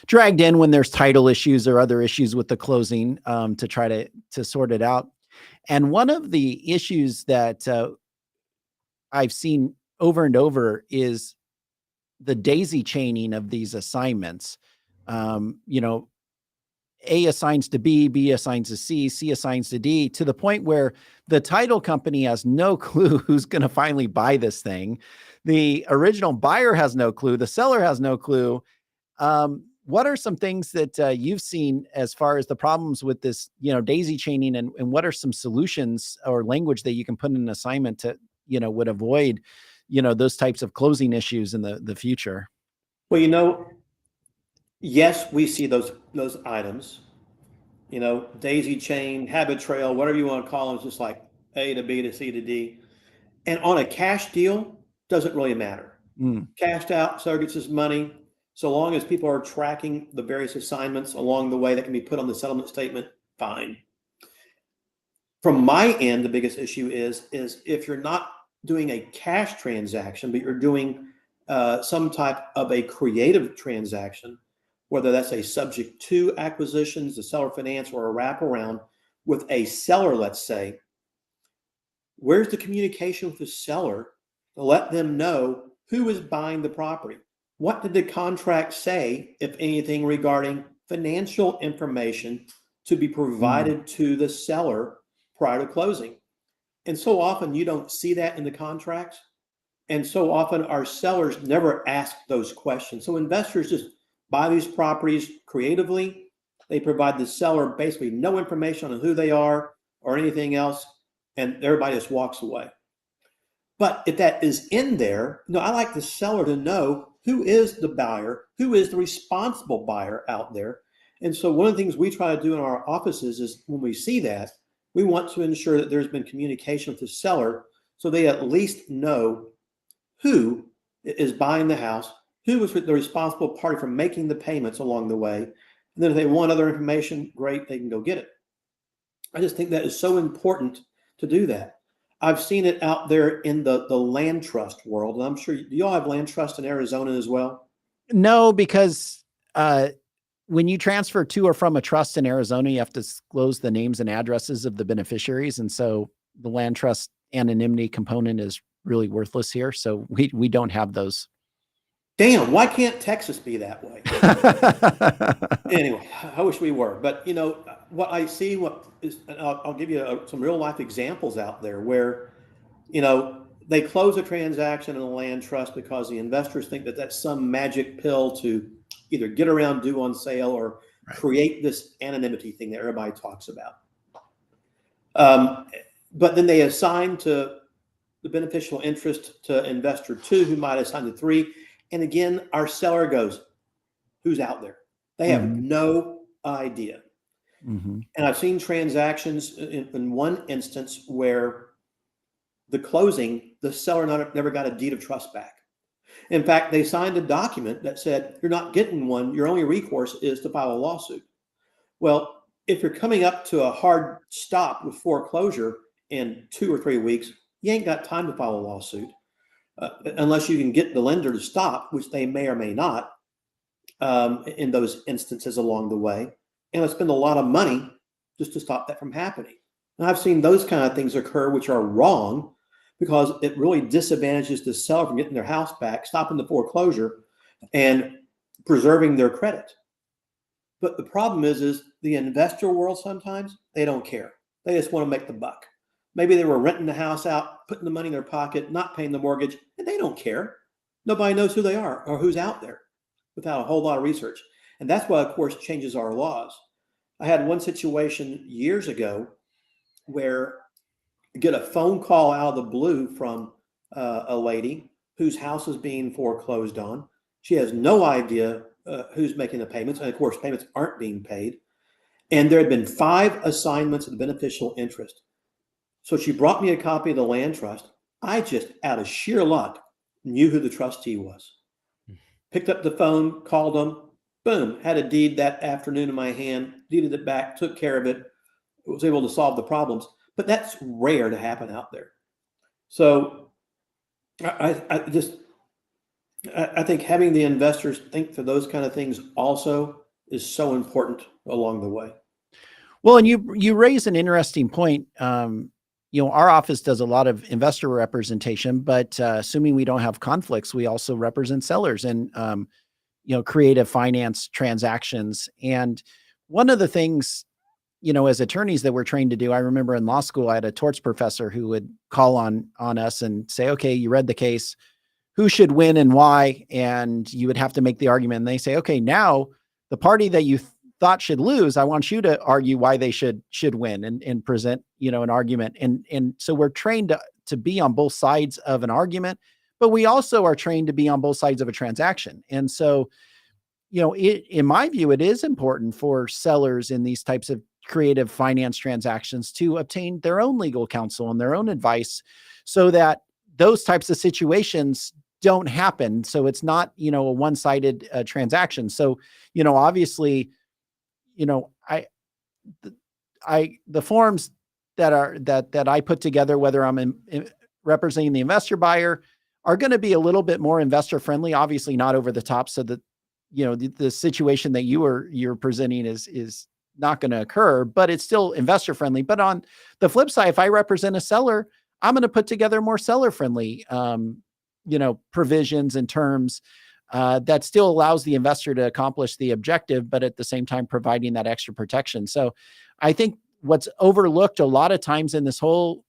dragged in when there's title issues or other issues with the closing to try to sort it out. And one of the issues that I've seen over and over is the daisy chaining of these assignments. A assigns to B, B assigns to C, C assigns to D, to the point where the title company has no clue who's going to finally buy this thing. The original buyer has no clue. The seller has no clue. What are some things that you've seen as far as the problems with this, daisy chaining, and what are some solutions or language that you can put in an assignment to, would avoid, those types of closing issues in the future? Well, yes, we see those items, daisy chain, habit trail, whatever you want to call them. It's just like A to B to C to D. And on a cash deal, doesn't really matter. Cashed out, seller gets his money. So long as people are tracking the various assignments along the way that can be put on the settlement statement, fine. From my end, the biggest issue is if you're not doing a cash transaction, but you're doing some type of a creative transaction, whether that's a subject to acquisitions, the seller finance, or a wraparound with a seller, let's say, where's the communication with the seller to let them know who is buying the property? What did the contract say, if anything, regarding financial information to be provided to the seller prior to closing? And so often you don't see that in the contracts. And so often our sellers never ask those questions. So investors just buy these properties creatively. They provide the seller basically no information on who they are or anything else, and everybody just walks away. But if that is in there, I like the seller to know who is the buyer, who is the responsible buyer out there. And so one of the things we try to do in our offices is when we see that, we want to ensure that there's been communication with the seller so they at least know who is buying the house, who was the responsible party for making the payments along the way. And then if they want other information, great, they can go get it. I just think that is so important to do that. I've seen it out there in the land trust world. And I'm sure, do y'all have land trust in Arizona as well? No, because when you transfer to or from a trust in Arizona, you have to disclose the names and addresses of the beneficiaries. And so the land trust anonymity component is really worthless here. So we don't have those. Damn, why can't Texas be that way? Anyway, I wish we were. But, what I see, I'll give you some real life examples out there where, they close a transaction in a land trust because the investors think that that's some magic pill to either get around due on sale or create this anonymity thing that everybody talks about. But then they assign to the beneficial interest to investor 2, who might assign to 3. And again, our seller goes, who's out there? They have no idea. And I've seen transactions in one instance where the closing, the seller never got a deed of trust back. In fact, they signed a document that said, you're not getting one. Your only recourse is to file a lawsuit. Well, if you're coming up to a hard stop with foreclosure in 2 or 3 weeks, you ain't got time to file a lawsuit. Unless you can get the lender to stop, which they may or may not in those instances along the way. And I spend a lot of money just to stop that from happening. And I've seen those kind of things occur, which are wrong because it really disadvantages the seller from getting their house back, stopping the foreclosure, and preserving their credit. But the problem is the investor world, sometimes they don't care. They just want to make the buck. Maybe they were renting the house out, putting the money in their pocket, not paying the mortgage, and they don't care. Nobody knows who they are or who's out there without a whole lot of research. And that's why, of course, changes our laws. I had one situation years ago where I get a phone call out of the blue from a lady whose house is being foreclosed on. She has no idea who's making the payments. And of course, payments aren't being paid. And there had been 5 assignments of beneficial interest. So she brought me a copy of the land trust. I just, out of sheer luck, knew who the trustee was. Picked up the phone, called them, boom, had a deed that afternoon in my hand, deeded it back, took care of it, was able to solve the problems. But that's rare to happen out there. So I think having the investors think for those kind of things also is so important along the way. Well, and you raise an interesting point. Our office does a lot of investor representation, but assuming we don't have conflicts, we also represent sellers and creative finance transactions. And one of the things, as attorneys that we're trained to do, I remember in law school, I had a torts professor who would call on us and say, okay, you read the case, who should win and why? And you would have to make the argument. And they say, okay, now the party that you thought should lose, I want you to argue why they should win and present, an argument. And so we're trained to be on both sides of an argument, but we also are trained to be on both sides of a transaction. And so, in my view, it is important for sellers in these types of creative finance transactions to obtain their own legal counsel and their own advice so that those types of situations don't happen. So it's not, a one-sided transaction. So, obviously, the forms that I put together, whether I'm representing the investor buyer, are going to be a little bit more investor friendly, obviously not over the top. So that, the situation that you're presenting is not going to occur, but it's still investor friendly. But on the flip side, if I represent a seller, I'm going to put together more seller friendly, provisions and terms that still allows the investor to accomplish the objective, but at the same time, providing that extra protection. So I think what's overlooked a lot of times in this whole,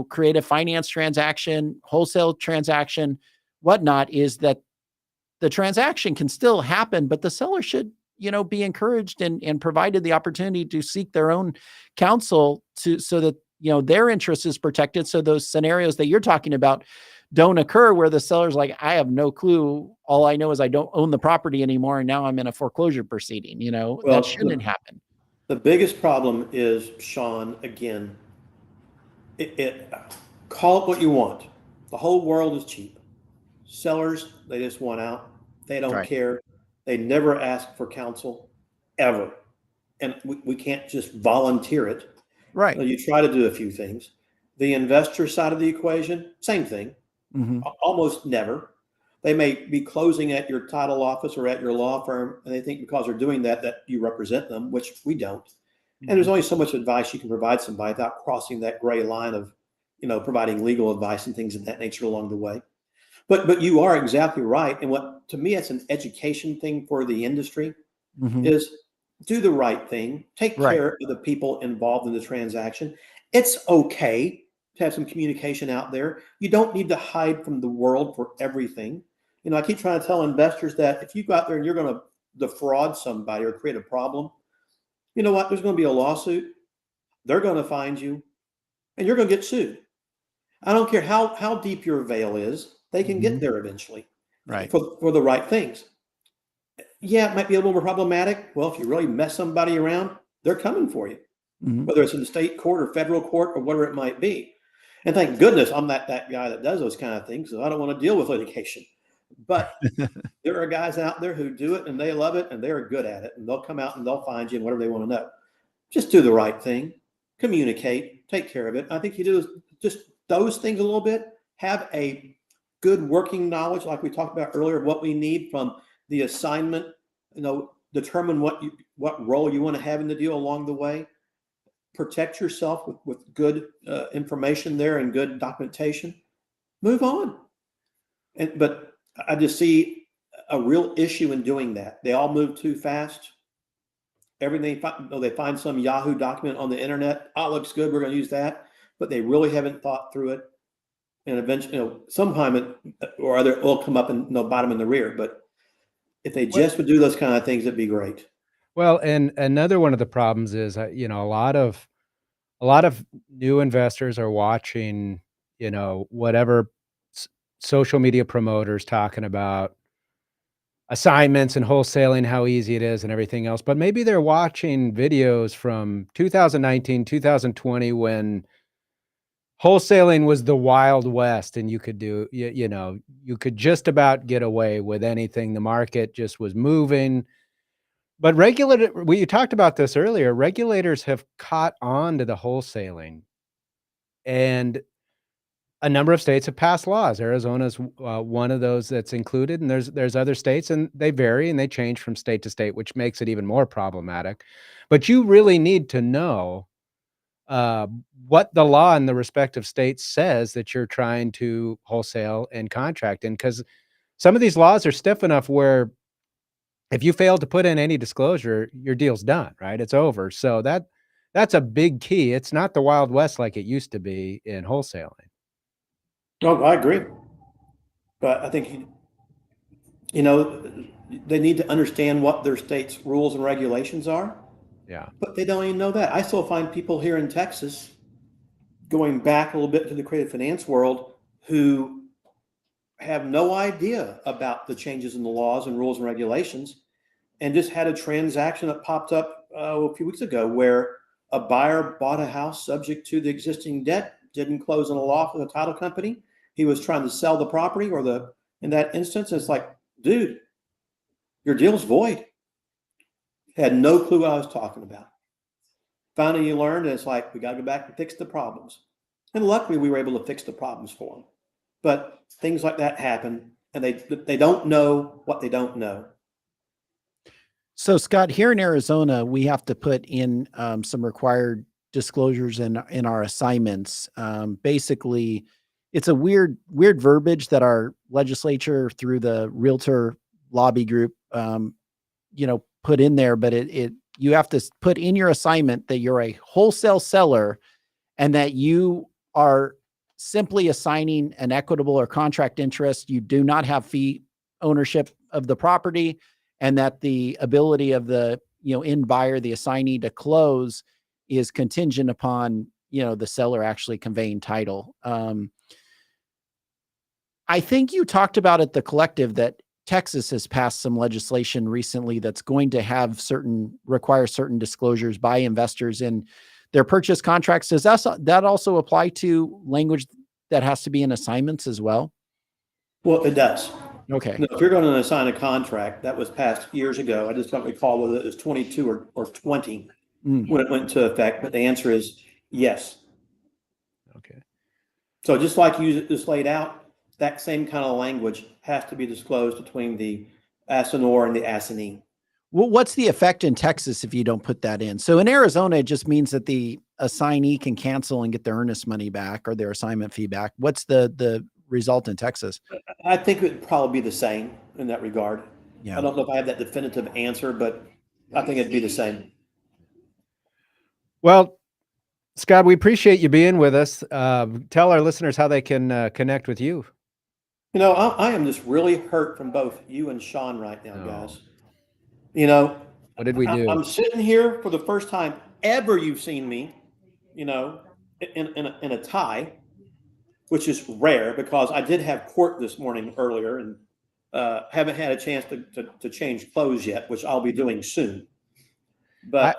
creative finance transaction, wholesale transaction, whatnot, is that the transaction can still happen, but the seller should, be encouraged and provided the opportunity to seek their own counsel so that, their interest is protected. So those scenarios that you're talking about don't occur where the seller's like, I have no clue. All I know is I don't own the property anymore. And now I'm in a foreclosure proceeding, that shouldn't happen. The biggest problem is, Sean, again, call it what you want. The whole world is cheap. Sellers, they just want out. They don't care. They never ask for counsel, ever. And we can't just volunteer it. Right. You try to do a few things. The investor side of the equation, same thing. Mm-hmm. Almost never. They may be closing at your title office or at your law firm, and they think because they're doing that you represent them, which we don't. Mm-hmm. And there's only so much advice you can provide somebody without crossing that gray line of, providing legal advice and things of that nature along the way. But you are exactly right. And what, to me, it's an education thing for the industry, mm-hmm. is do the right thing. Take care of the people involved in the transaction. It's okay to have some communication out there. You don't need to hide from the world for everything. I keep trying to tell investors that if you go out there and you're going to defraud somebody or create a problem, you know what? There's going to be a lawsuit. They're going to find you and you're going to get sued. I don't care how deep your veil is. They can get there eventually, for the right things. Yeah, it might be a little more problematic. Well, if you really mess somebody around, they're coming for you, whether it's in the state court or federal court or whatever it might be. And thank goodness I'm not that guy that does those kind of things, because I don't want to deal with litigation. But there are guys out there who do it and they love it and they're good at it, and they'll come out and they'll find you and whatever they want to know. Just do the right thing, communicate, take care of it. I think you do just those things a little bit, have a good working knowledge, like we talked about earlier, of what we need from the assignment, determine what role you want to have in the deal along the way. Protect yourself with good information there and good documentation. Move on. But I just see a real issue in doing that. They all move too fast. everything. They find some Yahoo document on the internet. Oh, it looks good. We're going to use that. But they really haven't thought through it. And eventually, sometime or other, it'll come up and bite them in the rear. But if they just would do those kind of things, it'd be great. Well, and another one of the problems is, a lot of new investors are watching, whatever social media promoters talking about assignments and wholesaling, how easy it is and everything else. But maybe they're watching videos from 2019, 2020, when wholesaling was the Wild West, and you could do, you could just about get away with anything. The market just was moving. But we talked about this earlier, regulators have caught on to the wholesaling, and a number of states have passed laws. Arizona's one of those that's included, and there's other states, and they vary and they change from state to state, which makes it even more problematic. But you really need to know what the law in the respective states says that you're trying to wholesale and contract in, because some of these laws are stiff enough where if you fail to put in any disclosure, your deal's done, right? It's over. So that's a big key. It's not the Wild West like it used to be in wholesaling. No, I agree. But I think, they need to understand what their state's rules and regulations are. Yeah. But they don't even know that. I still find people here in Texas, going back a little bit to the creative finance world, who have no idea about the changes in the laws and rules and regulations, and just had a transaction that popped up a few weeks ago where a buyer bought a house subject to the existing debt, didn't close on a loft with a title company. He was trying to sell the property, in that instance, it's like, dude, your deal's void. Had no clue what I was talking about. Finally, you learned, and it's like, we got to go back and fix the problems. And luckily, we were able to fix the problems for them. But things like that happen, and they don't know what they don't know. So, Scott, here in Arizona, we have to put in some required disclosures in our assignments. Basically, it's a weird verbiage that our legislature, through the realtor lobby group, put in there. But you have to put in your assignment that you're a wholesale seller, and that you are simply assigning an equitable or contract interest. You do not have fee ownership of the property, and that the ability of the end buyer, the assignee, to close is contingent upon the seller actually conveying title. I think you talked about at the collective that Texas has passed some legislation recently that's going to require certain disclosures by investors in their purchase contracts. Does that also apply to language that has to be in assignments as well? Well, it does. Okay. Now, if you're going to assign a contract, that was passed years ago. I just don't recall whether it was 22 or 20 when it went into effect, but the answer is yes. Okay. So just like you just laid out, that same kind of language has to be disclosed between the assignor and the assignee. Well, what's the effect in Texas if you don't put that in? So in Arizona, it just means that the assignee can cancel and get their earnest money back or their assignment fee back. What's the result in Texas? I think it would probably be the same in that regard. Yeah. I don't know if I have that definitive answer, but I think it'd be the same. Well, Scott, we appreciate you being with us. Tell our listeners how they can connect with you. I am just really hurt from both you and Sean right now, guys. What did we do? I'm sitting here for the first time ever you've seen me, in a tie, which is rare because I did have court this morning earlier and haven't had a chance to change clothes yet, which I'll be doing soon. But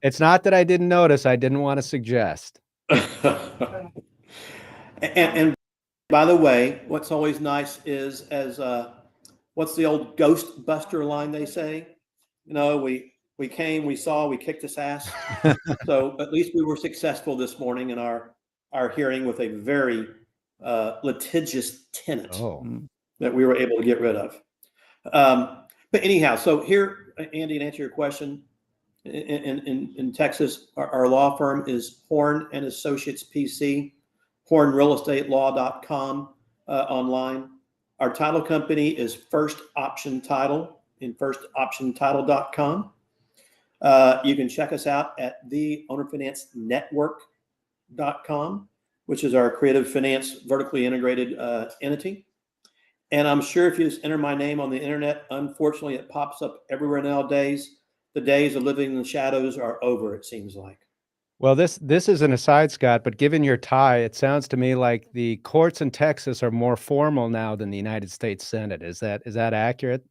it's not that I didn't notice. I didn't want to suggest. and by the way, what's always nice is what's the old Ghostbuster line they say? We came, we saw, we kicked his ass. So at least we were successful this morning in our hearing with a very litigious tenant that we were able to get rid of. But anyhow, so here, Andy, to answer your question, in Texas, our law firm is Horne and Associates PC, HorneRealEstateLaw.com online. Our title company is First Option Title in firstoptiontitle.com. You can check us out at theownerfinancenetwork.com, which is our creative finance vertically integrated entity. And I'm sure if you just enter my name on the internet, unfortunately, it pops up everywhere nowadays. The days of living in the shadows are over, it seems like. Well, this is an aside, Scott, but given your tie, it sounds to me like the courts in Texas are more formal now than the United States Senate. Is that accurate?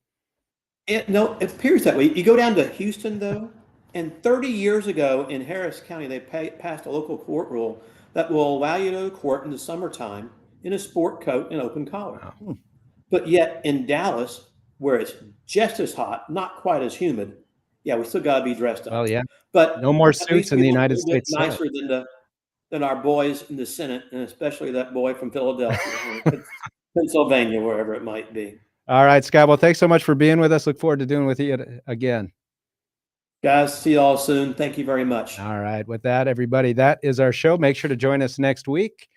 No, it appears that way. You go down to Houston, though, and 30 years ago in Harris County, they passed a local court rule that will allow you to go to court in the summertime in a sport coat and open collar. Wow. But yet in Dallas, where it's just as hot, not quite as humid, yeah, we still got to be dressed up. Well, yeah. But No more at suits least in we the look United a little bit States Senate. nicer than our boys in the Senate, and especially that boy from Philadelphia, or Pennsylvania, wherever it might be. All right, Scott. Well, thanks so much for being with us. Look forward to doing with you again. Guys, see you all soon. Thank you very much. All right. With that, everybody, that is our show. Make sure to join us next week.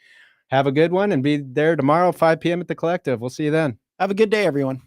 Have a good one and be there tomorrow, 5 p.m. at the Collective. We'll see you then. Have a good day, everyone.